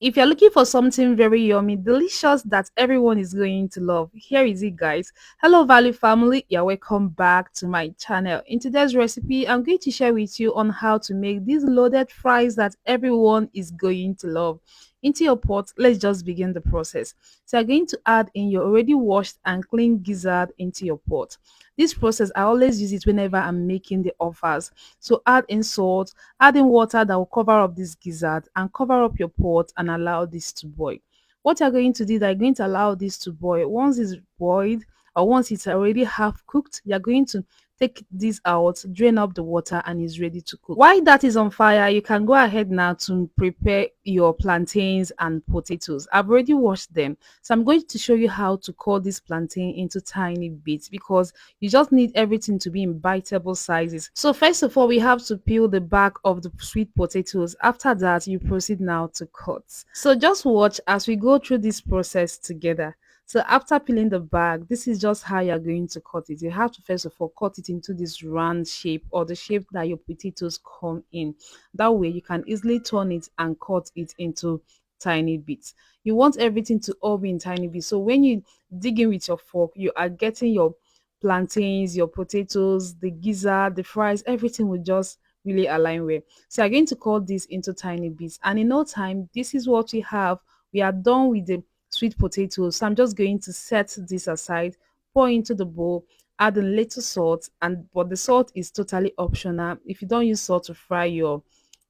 If you're looking for something very yummy, delicious that everyone is going to love, here is it, guys. Hello, Value family. You're welcome back to my channel. In today's recipe, I'm going to share with you on how to make these loaded fries that everyone is going to love. Into your pot, let's just begin the process. So, you're going to add in your already washed and clean gizzard into your pot. This process, I always use it whenever I'm making the offers. So, add in salt, add in water that will cover up this gizzard and cover up your pot and allow this to boil. What you're going to do is you're going to allow this to boil. Once it's boiled or once it's already half cooked, you're going to take this out, drain up the water, and it's ready to cook. While that is on fire, you can go ahead now to prepare your plantains and potatoes. I've already washed them, so I'm going to show you how to cut this plantain into tiny bits because you just need everything to be in biteable sizes. So first of all, we have to peel the back of the sweet potatoes. After that, you proceed now to cut. So just watch as we go through this process together. So after peeling the bag, this is just how you're going to cut it. You have to first of all cut it into this round shape or the shape that your potatoes come in. That way you can easily turn it and cut it into tiny bits. You want everything to all be in tiny bits. So when you dig in with your fork, you are getting your plantains, your potatoes, the gizzard, the fries, everything will just really align well. So I'm going to cut this into tiny bits. And in no time, this is what we have. We are done with the sweet potatoes. So I'm just going to set this aside, pour into the bowl, add a little salt, and but the salt is totally optional. If you don't use salt to fry your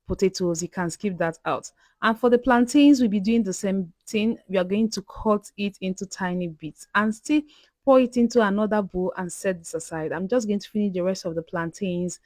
potatoes, you can skip that out. And for the plantains, we'll be doing the same thing. We are going to cut it into tiny bits and still pour it into another bowl and set this aside. I'm just going to finish the rest of the plantains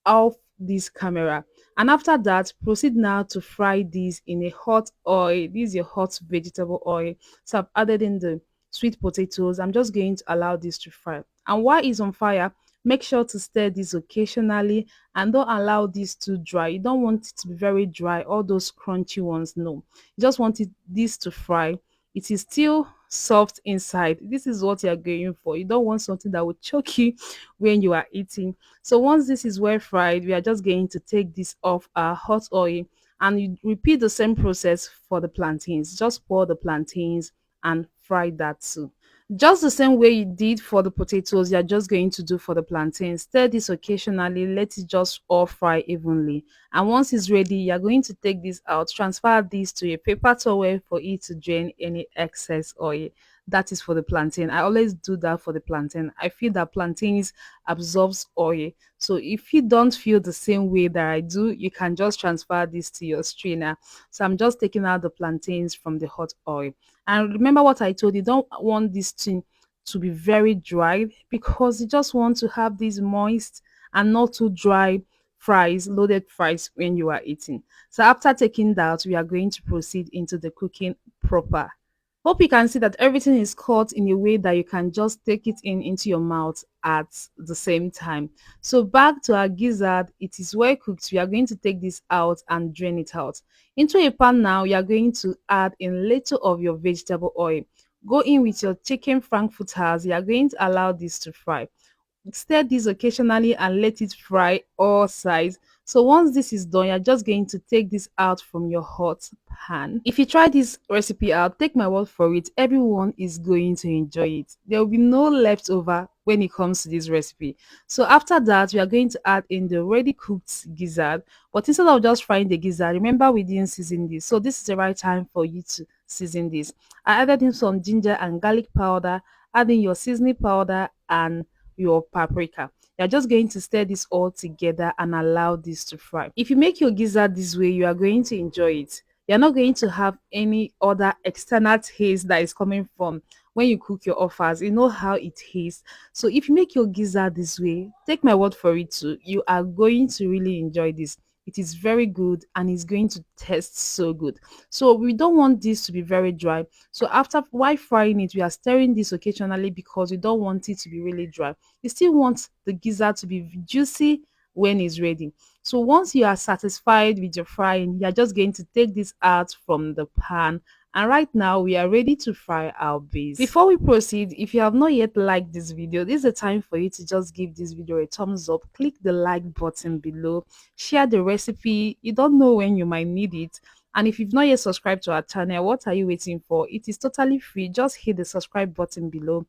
off this camera. And after that, proceed now to fry this in a hot oil. This is your hot vegetable oil. So I've added in the sweet potatoes. I'm just going to allow this to fry. And while it's on fire, make sure to stir this occasionally and don't allow this to dry. You don't want it to be very dry, all those crunchy ones. No, you just want this to fry. It is still soft inside. This is what you're going for. You don't want something that will choke you when you are eating. So once this is well fried, we are just going to take this off our hot oil and you repeat the same process for the plantains. Just pour the plantains and fry that too. Just the same way you did for the potatoes, you're just going to do for the plantains. Stir this occasionally, let it just all fry evenly. And once it's ready, you're going to take this out, transfer this to a paper towel for it to drain any excess oil. That is for the plantain. I always do that for the plantain. I feel that plantains absorbs oil. So if you don't feel the same way that I do, you can just transfer this to your strainer. So I'm just taking out the plantains from the hot oil. And remember what I told you, don't want this thing to be very dry because you just want to have these moist and not too dry fries, loaded fries when you are eating. So after taking that, we are going to proceed into the cooking proper. Hope you can see that everything is cut in a way that you can just take it in into your mouth at the same time. So back to our gizzard, it is well cooked. We are going to take this out and drain it out. Into a pan now, you are going to add in little of your vegetable oil. Go in with your chicken frankfurters. You are going to allow this to fry. Stir this occasionally and let it fry all sides. So once this is done, you're just going to take this out from your hot pan. If you try this recipe out, take my word for it, everyone is going to enjoy it. There will be no leftover when it comes to this recipe. So after that, we are going to add in the already cooked gizzard. But instead of just frying the gizzard, remember we didn't season this. So this is the right time for you to season this. I added in some ginger and garlic powder, adding your seasoning powder and your paprika. You're just going to stir this all together and allow this to fry. If you make your gizzard this way, you are going to enjoy it. You're not going to have any other external taste that is coming from when you cook your offers. You know how it tastes. So if you make your gizzard this way, take my word for it too. You are going to really enjoy this. It is very good and it's going to taste so good. So we don't want this to be very dry. So after while frying it, we are stirring this occasionally because we don't want it to be really dry. You still want the gizzard to be juicy when it's ready. So once you are satisfied with your frying, you're just going to take this out from the pan. And right now we are ready to fry our base. Before we proceed, if you have not yet liked this video, this is the time for you to just give this video a thumbs up, click the like button below, share the recipe. You don't know when you might need it. And if you've not yet subscribed to our channel, what are you waiting for? It is totally free. Just hit the subscribe button below.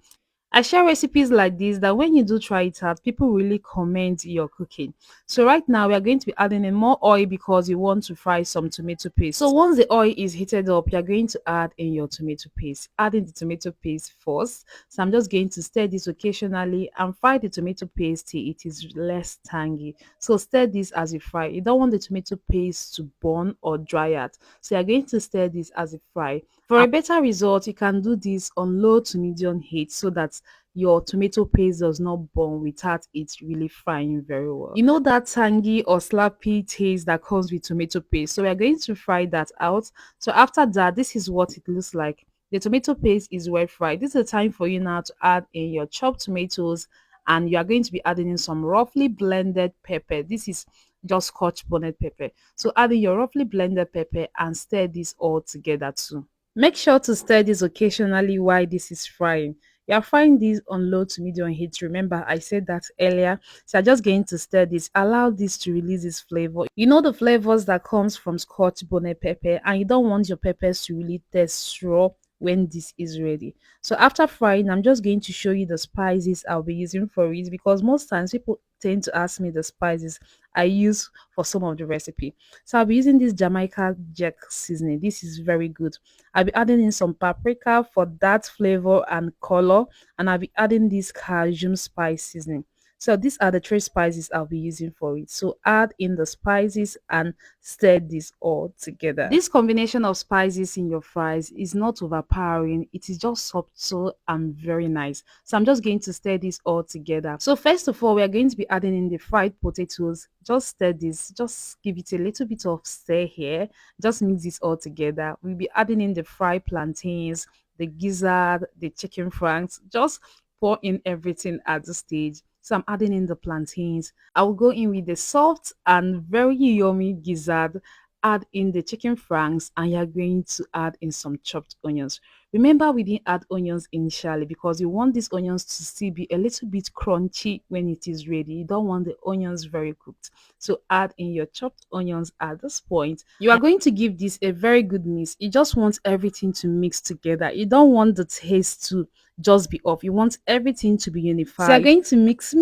I share recipes like this that when you do try it out, people really comment your cooking. So right now we are going to be adding in more oil because you want to fry some tomato paste. So once the oil is heated up, you're going to add in your tomato paste. Adding the tomato paste first. So I'm just going to stir this occasionally and fry the tomato paste till it is less tangy. So stir this as you fry. You don't want the tomato paste to burn or dry out. So you're going to stir this as you fry. For a better result, you can do this on low to medium heat so that your tomato paste does not burn without it really frying very well. You know that tangy or slappy taste that comes with tomato paste. So we are going to fry that out. So after that, this is what it looks like. The tomato paste is well fried. This is the time for you now to add in your chopped tomatoes, and you are going to be adding in some roughly blended pepper. This is just scotch bonnet pepper. So add in your roughly blended pepper and stir this all together too. Make sure to stir this occasionally while this is frying. You are frying this on low to medium heat. Remember, I said that earlier. So I'm just going to stir this. Allow this to release its flavor. You know the flavors that comes from scotch bonnet pepper, and you don't want your peppers to really taste raw when this is ready. So after frying, I'm just going to show you the spices I'll be using for it because most times people tend to ask me the spices I use for some of the recipe. So I'll be using this Jamaica Jack seasoning. This is very good. I'll be adding in some paprika for that flavor and color, and I'll be adding this cajun spice seasoning. So these are the three spices I'll be using for it. So add in the spices and stir this all together. This combination of spices in your fries is not overpowering. It is just subtle and very nice. So I'm just going to stir this all together. So first of all, we are going to be adding in the fried potatoes. Just stir this. Just give it a little bit of stir here. Just mix this all together. We'll be adding in the fried plantains, the gizzard, the chicken franks. Just pour in everything at the stage. So I'm adding in the plantains. I will go in with the soft and very yummy gizzard, add in the chicken franks, and you're going to add in some chopped onions. Remember, we didn't add onions initially because you want these onions to still be a little bit crunchy when it is ready. You don't want the onions very cooked. So add in your chopped onions at this point. You are going to give this a very good mix. You just want everything to mix together. You don't want the taste to just be off. You want everything to be unified. So you're going to mix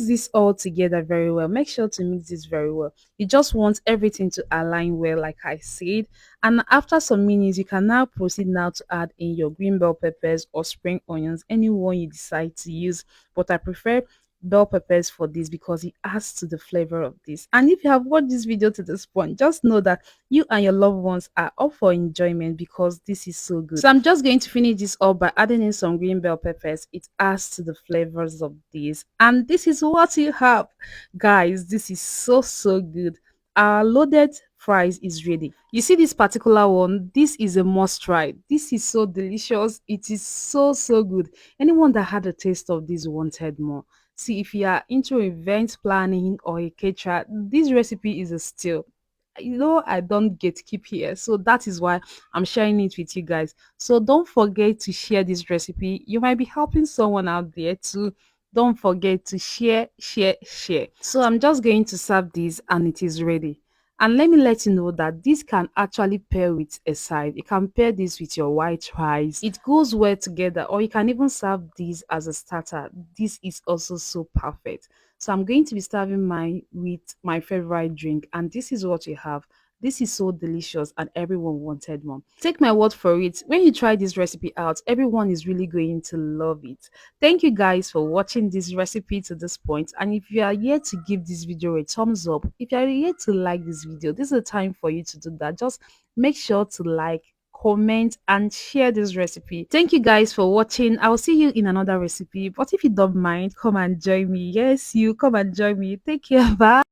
this all together very well. Make sure to mix this very well. You just want everything to align well, like I said. And after some minutes, you can now proceed now to add in your green bell peppers or spring onions, any one you decide to use. But I prefer bell peppers for this because it adds to the flavor of this. And if you have watched this video to this point, just know that you and your loved ones are up for enjoyment because this is so good. So I'm just going to finish this up by adding in some green bell peppers. It adds to the flavors of this, and this is what you have, guys. This is so good. Our loaded fries is ready. You see this particular one, this is a must try. This is so delicious. It is so good. Anyone that had a taste of this wanted more. See, if you are into event planning or a caterer, this recipe is a steal. I don't get keep here, so that is why I'm sharing it with you guys. So don't forget to share this recipe. You might be helping someone out there too. Don't forget to share. So I'm just going to serve this and it is ready. And let me let you know that this can actually pair with a side. You can pair this with your white rice. It goes well together, or you can even serve this as a starter. This is also so perfect. So I'm going to be serving mine with my favorite drink, and this is what you have. This is so delicious and everyone wanted more. Take my word for it. When you try this recipe out, everyone is really going to love it. Thank you guys for watching this recipe to this point. And if you are here to give this video a thumbs up, if you are here to like this video, this is the time for you to do that. Just make sure to like, comment, and share this recipe. Thank you guys for watching. I will see you in another recipe. But if you don't mind, come and join me. Yes, you come and join me. Take care. Bye.